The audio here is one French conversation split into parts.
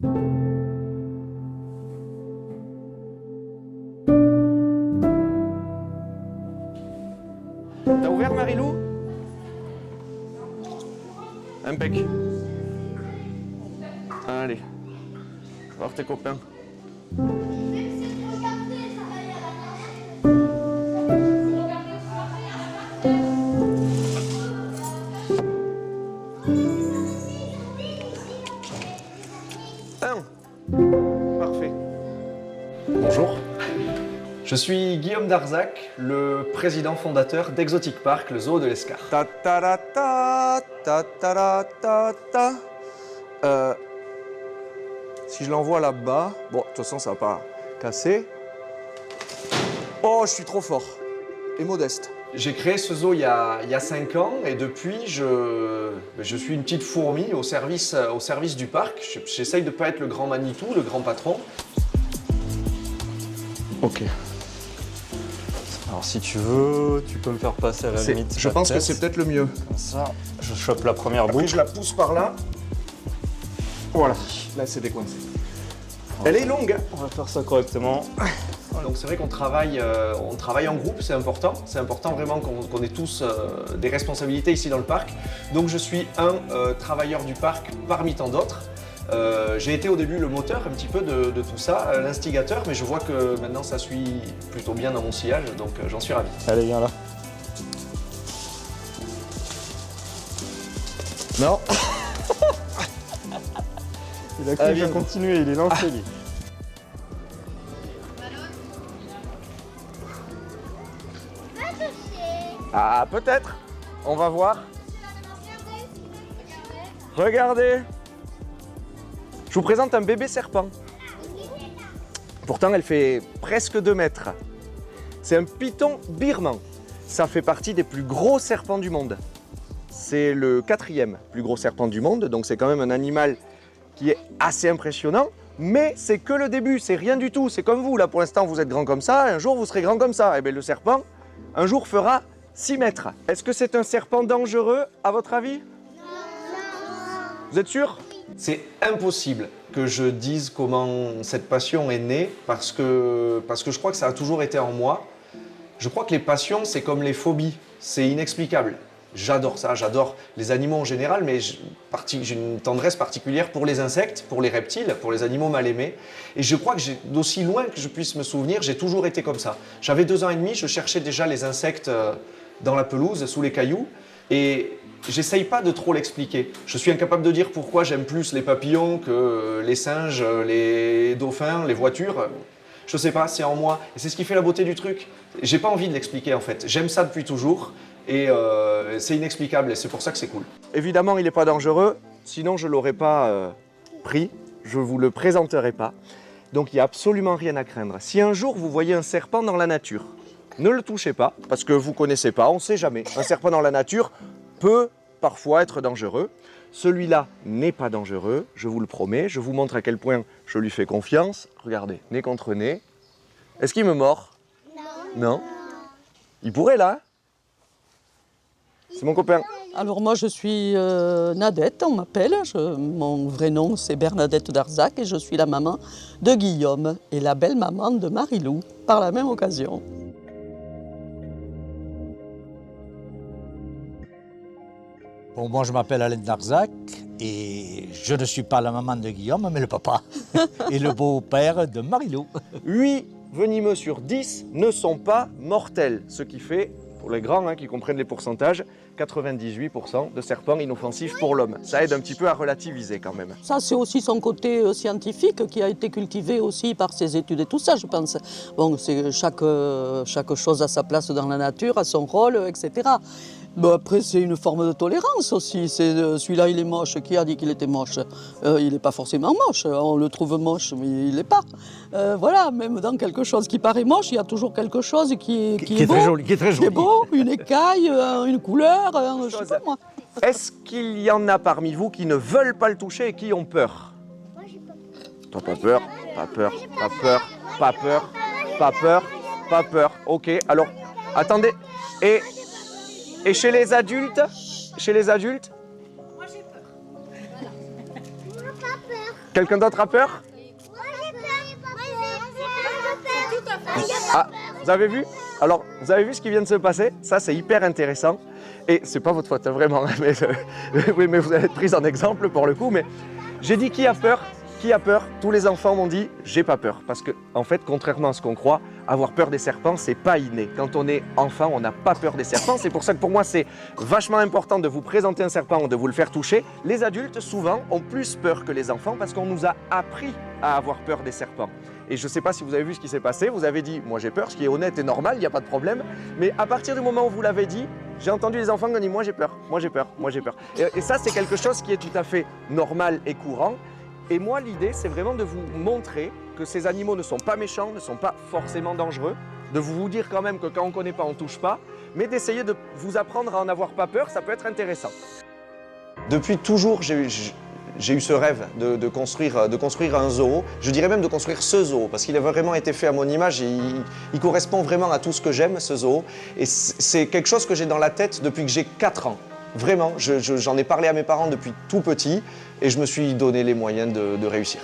T'as ouvert, Marilou? Impec. Allez, va voir tes copains. Parfait. Bonjour. Je suis Guillaume Darzac, le président fondateur d'Exotic Park, le zoo de l'Escar. Ta ta ta ta ta ta ta ta. Si je l'envoie là-bas, bon, de toute façon, ça va pas casser. Oh, je suis trop fort et modeste. J'ai créé ce zoo il y a 5 ans et depuis, je suis une petite fourmi au service du parc. J'essaye de ne pas être le grand Manitou, le grand patron. Ok. Alors si tu veux, tu peux me faire passer à la limite. Je pense que c'est peut-être le mieux. Comme ça, je chope la première Après, boucle. je la pousse par là. Voilà, là c'est décoincé. Elle est longue, hein. On va faire ça correctement. Donc c'est vrai qu'on travaille, en groupe, c'est important. C'est important vraiment qu'on ait tous des responsabilités ici dans le parc. Donc je suis un travailleur du parc parmi tant d'autres. J'ai été au début le moteur un petit peu de tout ça, l'instigateur, mais je vois que maintenant ça suit plutôt bien dans mon sillage, donc j'en suis ravi. Allez, viens là. Non. Il a cru que je continuais, il est lancé lui. Ah, peut-être. On va voir. Regardez. Je vous présente un bébé serpent. Pourtant, elle fait presque 2 mètres. C'est un python birman. Ça fait partie des plus gros serpents du monde. C'est le 4e plus gros serpent du monde, donc c'est quand même un animal qui est assez impressionnant. Mais c'est que le début, c'est rien du tout. C'est comme vous, là pour l'instant vous êtes grand comme ça, un jour vous serez grand comme ça. Et bien le serpent, un jour fera 6 mètres. Est-ce que c'est un serpent dangereux, à votre avis? Non. Vous êtes sûr? C'est impossible que je dise comment cette passion est née parce que je crois que ça a toujours été en moi. Je crois que les passions, c'est comme les phobies, c'est inexplicable. J'adore ça, j'adore les animaux en général, mais j'ai une tendresse particulière pour les insectes, pour les reptiles, pour les animaux mal aimés. Et je crois que d'aussi loin que je puisse me souvenir, j'ai toujours été comme ça. J'avais 2 ans et demi, je cherchais déjà les insectes dans la pelouse, sous les cailloux, et j'essaye pas de trop l'expliquer. Je suis incapable de dire pourquoi j'aime plus les papillons que les singes, les dauphins, les voitures. Je sais pas, c'est en moi. Et c'est ce qui fait la beauté du truc. J'ai pas envie de l'expliquer en fait. J'aime ça depuis toujours. Et c'est inexplicable et c'est pour ça que c'est cool. Évidemment, il n'est pas dangereux, sinon je ne l'aurais pas pris, je ne vous le présenterai pas. Donc il n'y a absolument rien à craindre. Si un jour vous voyez un serpent dans la nature, ne le touchez pas, parce que vous ne connaissez pas, on ne sait jamais. Un serpent dans la nature peut parfois être dangereux. Celui-là n'est pas dangereux, je vous le promets. Je vous montre à quel point je lui fais confiance. Regardez, nez contre nez. Est-ce qu'il me mord? Non. Non? Il pourrait là? C'est mon copain. Alors moi je suis Nadette, on m'appelle. Mon vrai nom c'est Bernadette Darzac et je suis la maman de Guillaume et la belle maman de Marilou par la même occasion. Bon, moi je m'appelle Alain Darzac et je ne suis pas la maman de Guillaume mais le papa et le beau-père de Marilou. 8 venimeux sur 10 ne sont pas mortels, ce qui fait, pour les grands qui comprennent les pourcentages, 98% de serpents inoffensifs pour l'homme. Ça aide un petit peu à relativiser quand même. Ça c'est aussi son côté scientifique qui a été cultivé aussi par ses études et tout ça je pense. Bon, c'est chaque chose a sa place dans la nature, a son rôle, etc. Bon, après, c'est une forme de tolérance aussi. Celui-là, il est moche. Qui a dit qu'il était moche? Il n'est pas forcément moche. On le trouve moche, mais il n'est pas. Voilà, même dans quelque chose qui paraît moche, il y a toujours quelque chose qui est beau. Très joli, qui est très joli. Qui est beau, une écaille, une couleur, je sais pas moi. Est-ce qu'il y en a parmi vous qui ne veulent pas le toucher et qui ont peur? Moi, j'ai pas peur. Toi, pas peur, pas peur, pas peur, pas peur, pas peur, pas peur. Ok, alors, attendez. Et chez les adultes? Chez les adultes? Moi, j'ai peur. Moi, pas peur. Quelqu'un d'autre a peur? Ah, vous avez vu? Alors, vous avez vu ce qui vient de se passer? Ça, c'est hyper intéressant. Et c'est pas votre faute, hein, vraiment. Mais, oui, mais vous allez être prise en exemple pour le coup. Mais j'ai dit qui a peur? Qui a peur? Tous les enfants m'ont dit j'ai pas peur. Parce que, en fait, contrairement à ce qu'on croit, avoir peur des serpents, c'est pas inné. Quand on est enfant, on n'a pas peur des serpents. C'est pour ça que pour moi, c'est vachement important de vous présenter un serpent ou de vous le faire toucher. Les adultes, souvent, ont plus peur que les enfants parce qu'on nous a appris à avoir peur des serpents. Et je ne sais pas si vous avez vu ce qui s'est passé, vous avez dit « moi j'ai peur », ce qui est honnête et normal, il n'y a pas de problème. Mais à partir du moment où vous l'avez dit, j'ai entendu les enfants qui ont dit « moi j'ai peur, moi j'ai peur, moi j'ai peur ». Et ça c'est quelque chose qui est tout à fait normal et courant. Et moi l'idée c'est vraiment de vous montrer que ces animaux ne sont pas méchants, ne sont pas forcément dangereux, de vous dire quand même que quand on ne connaît pas on ne touche pas, mais d'essayer de vous apprendre à en avoir pas peur, ça peut être intéressant. Depuis toujours j'ai eu ce rêve de construire un zoo, je dirais même de construire ce zoo, parce qu'il a vraiment été fait à mon image et il correspond vraiment à tout ce que j'aime, ce zoo. Et c'est quelque chose que j'ai dans la tête depuis que j'ai 4 ans. Vraiment, j'en ai parlé à mes parents depuis tout petit et je me suis donné les moyens de réussir.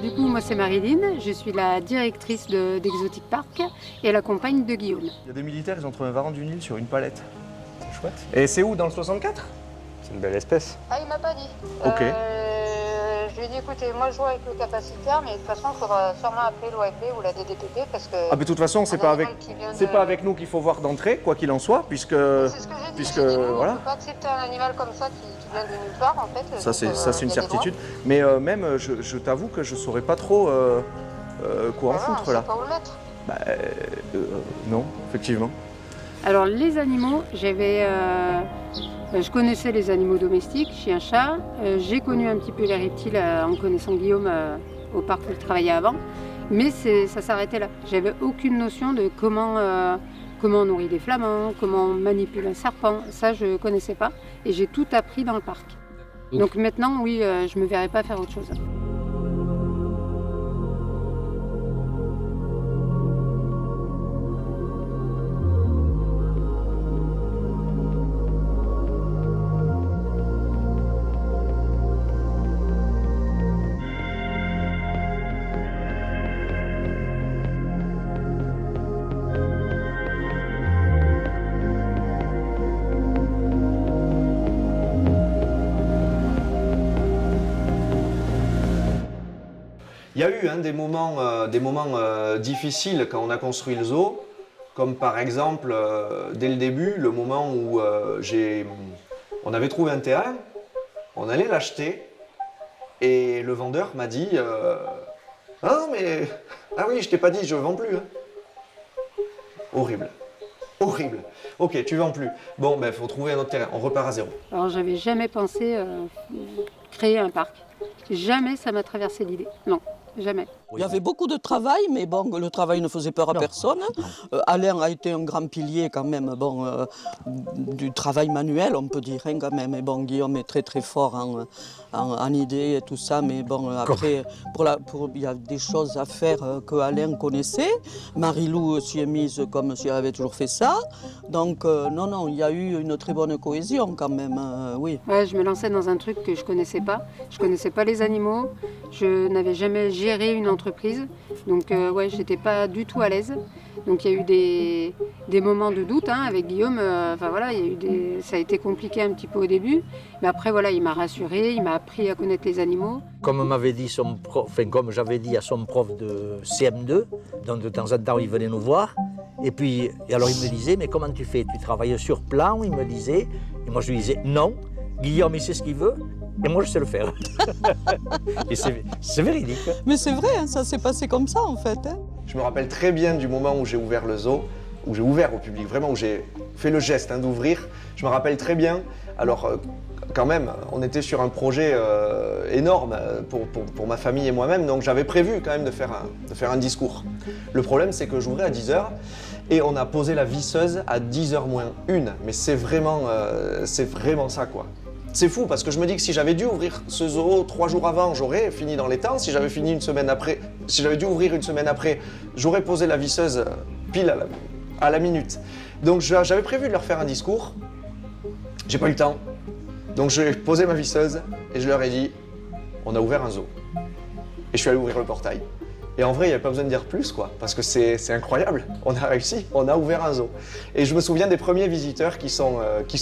Du coup, moi c'est Marilyn, je suis la directrice d'Exotic Park et la compagne de Guillaume. Il y a des militaires, ils ont trouvé un varan du Nil sur une palette. C'est chouette. Et c'est où, dans le 64? C'est une belle espèce. Ah, il m'a pas dit. Ok. Je lui ai dit, écoutez, moi je joue avec le capacitaire, mais de toute façon, il faudra sûrement appeler l'OFB ou la DDPP parce que. Ah, mais de toute façon, c'est pas avec nous qu'il faut voir d'entrée, quoi qu'il en soit, puisque C'est ce que j'ai dit. puisque J'ai dit, nous, voilà. On ne peut pas accepter un animal comme ça qui vient de nulle part, en fait. Ça, c'est une il y a des certitude. Mais même, je t'avoue que je saurais pas trop quoi en droits. foutre là. C'est pas où le mettre. Bah, non, effectivement. Alors les animaux, je connaissais les animaux domestiques, chien, chat. J'ai connu un petit peu les reptiles en connaissant Guillaume au parc où il travaillait avant. Mais ça s'arrêtait là. J'avais aucune notion de comment on nourrit des flamands, comment on manipule un serpent. Ça, je ne connaissais pas. Et j'ai tout appris dans le parc. Donc maintenant, oui, je ne me verrais pas faire autre chose. Il y a eu des moments difficiles quand on a construit le zoo, comme par exemple, dès le début, le moment où on avait trouvé un terrain, on allait l'acheter, et le vendeur m'a dit « Ah mais, ah oui, je t'ai pas dit, je vends plus. » Horrible. Horrible. Ok, tu vends plus. Bon, ben, faut trouver un autre terrain, on repart à zéro. Alors j'avais jamais pensé créer un parc. Jamais ça m'a traversé l'idée. Non, jamais. Il y avait beaucoup de travail, mais bon, le travail ne faisait peur à personne. Alain a été un grand pilier quand même, du travail manuel, on peut dire hein, quand même. Et bon, Guillaume est très très fort en idées et tout ça, mais bon, après, il y a des choses à faire que Alain connaissait. Marie-Lou s'y est mise comme si elle avait toujours fait ça. Donc non, il y a eu une très bonne cohésion quand même, oui. Ouais, je me lançais dans un truc que je connaissais pas. Je connaissais pas les animaux. Je n'avais jamais géré une entreprise. Donc ouais, j'étais pas du tout à l'aise. Donc il y a eu des moments de doute hein, avec Guillaume. Enfin voilà, ça a été compliqué un petit peu au début. Mais après voilà, il m'a rassuré, il m'a appris à connaître les animaux. Comme m'avait dit son prof, comme j'avais dit à son prof de CM2, donc de temps en temps il venait nous voir. Et alors il me disait, mais comment tu fais? Tu travailles sur plan? Il me disait. Et moi je lui disais, non, Guillaume il sait ce qu'il veut. Et moi, je sais le faire. Et c'est véridique. Mais c'est vrai, hein, ça s'est passé comme ça, en fait. Hein. Je me rappelle très bien du moment où j'ai ouvert le zoo, où j'ai ouvert au public, vraiment où j'ai fait le geste d'ouvrir. Je me rappelle très bien. Alors, quand même, on était sur un projet énorme pour ma famille et moi-même, donc j'avais prévu quand même de faire un discours. Le problème, c'est que j'ouvrais à 10h et on a posé la visseuse à 10h moins 1, mais c'est vraiment ça, quoi. C'est fou parce que je me dis que si j'avais dû ouvrir ce zoo 3 jours avant, j'aurais fini dans les temps. Si j'avais fini une semaine après, si j'avais dû ouvrir une semaine après, j'aurais posé la visseuse pile à la minute. Donc j'avais prévu de leur faire un discours. J'ai pas eu le temps. Donc j'ai posé ma visseuse et je leur ai dit, on a ouvert un zoo. Et je suis allé ouvrir le portail. Et en vrai, il n'y avait pas besoin de dire plus, quoi, parce que c'est incroyable. On a réussi, on a ouvert un zoo. Et je me souviens des premiers visiteurs qui sont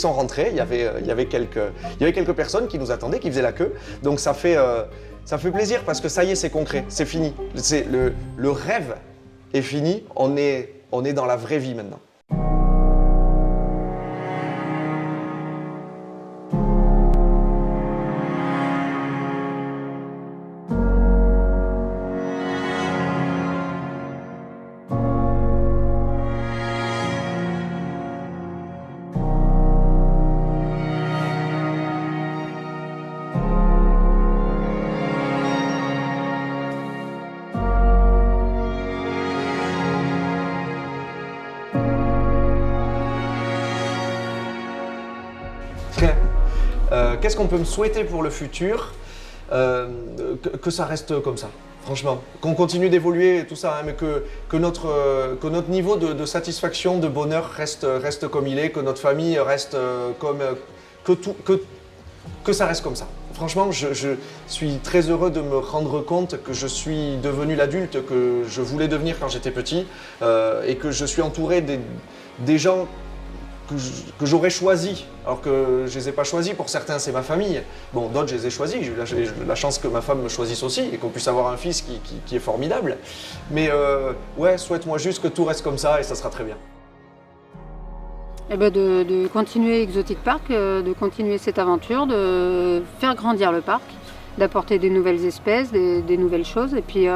rentrés. Il y avait quelques personnes qui nous attendaient, qui faisaient la queue. Donc ça fait plaisir parce que ça y est, c'est concret, c'est fini. Le rêve est fini, on est dans la vraie vie maintenant. Qu'est-ce qu'on peut me souhaiter pour le futur? Que ça reste comme ça, franchement. Qu'on continue d'évoluer et tout ça, hein, mais que notre niveau de satisfaction, de bonheur reste comme il est, que notre famille reste que ça reste comme ça. Franchement, je suis très heureux de me rendre compte que je suis devenu l'adulte que je voulais devenir quand j'étais petit et que je suis entouré des gens que j'aurais choisi, alors que je ne les ai pas choisis. Pour certains, c'est ma famille. Bon, d'autres, je les ai choisis. J'ai eu la chance que ma femme me choisisse aussi et qu'on puisse avoir un fils qui est formidable. Mais ouais, souhaite-moi juste que tout reste comme ça et ça sera très bien. Eh ben de continuer Exotic Park, de continuer cette aventure, de faire grandir le parc, d'apporter des nouvelles espèces, des nouvelles choses, et puis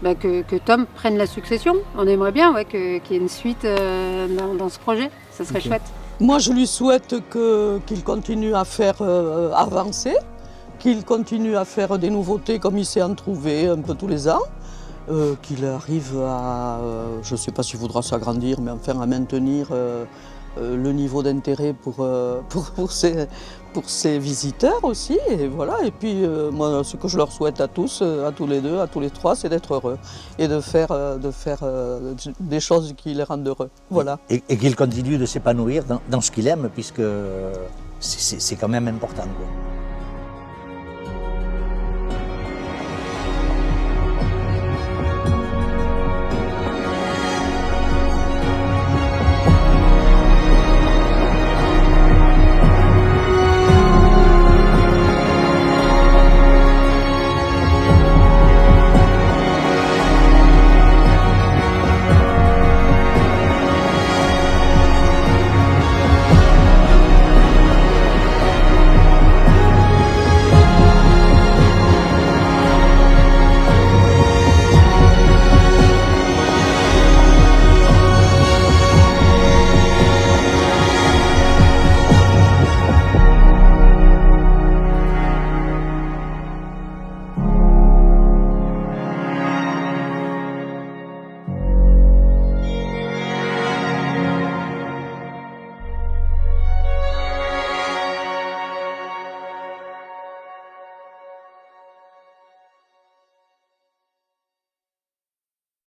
que Tom prenne la succession. On aimerait bien qu'il y ait une suite dans ce projet, ça serait chouette. Moi, je lui souhaite qu'il continue à faire avancer, qu'il continue à faire des nouveautés comme il sait en trouver un peu tous les ans, qu'il arrive à, je ne sais pas s'il voudra s'agrandir, mais enfin à maintenir le niveau d'intérêt pour ses visiteurs aussi. Et voilà. Et puis moi, ce que je leur souhaite à tous les deux, à tous les trois, c'est d'être heureux et de faire des choses qui les rendent heureux. Voilà. Et qu'il continue de s'épanouir dans ce qu'il aime, puisque c'est quand même important, quoi.